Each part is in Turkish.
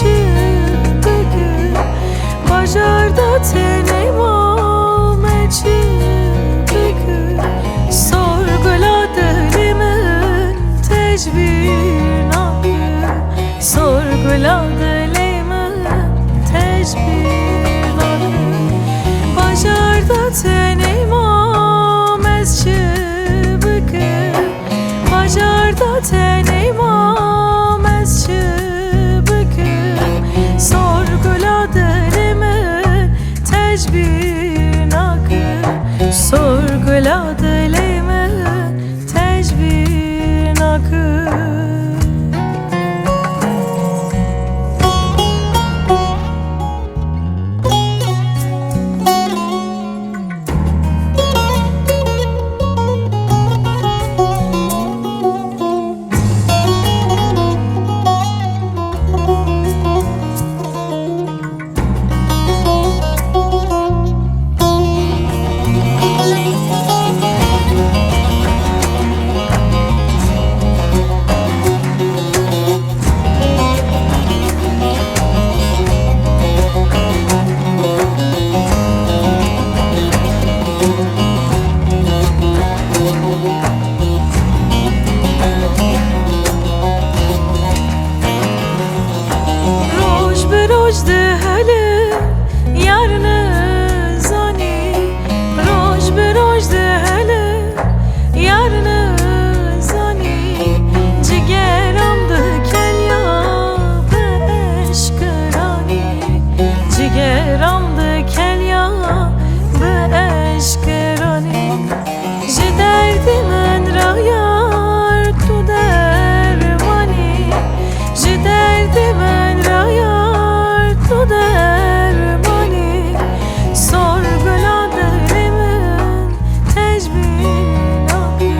bıgı bajarda teneyma meçi bıgı sorguladılimin tecbir nakı sorguladılimin tecbir nakı bajarda teneyma meçi bıgı bajarda teneyma meçi sorguladılimin tecbir nakı sorguladılimin tecbir nakı دهله yarını zani roj be roj dehele yarını zani cigeramdı kelya be eşkerani cigeramdı kelya be eşkerani ji derdimin rayar tu dermani ji derdimin rayar tu dermani sorguladılimin tecbir nakı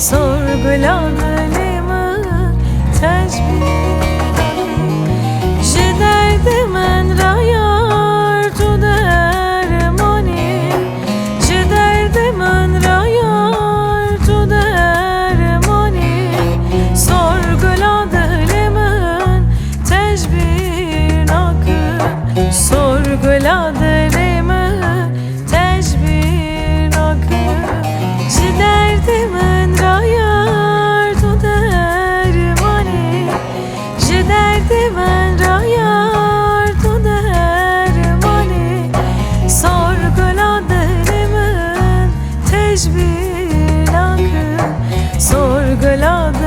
sorguladılimin tecbir nakı ji derdimin rayar tu dermani ji derdimin rayar tu dermani sorguladılimin tecbir nakı sorguladılimin tecbir nakı ji derdimin rayar tu dermani ji derdimin rayar tu dermani sorguladılimin tecbir nakı sorguladılimin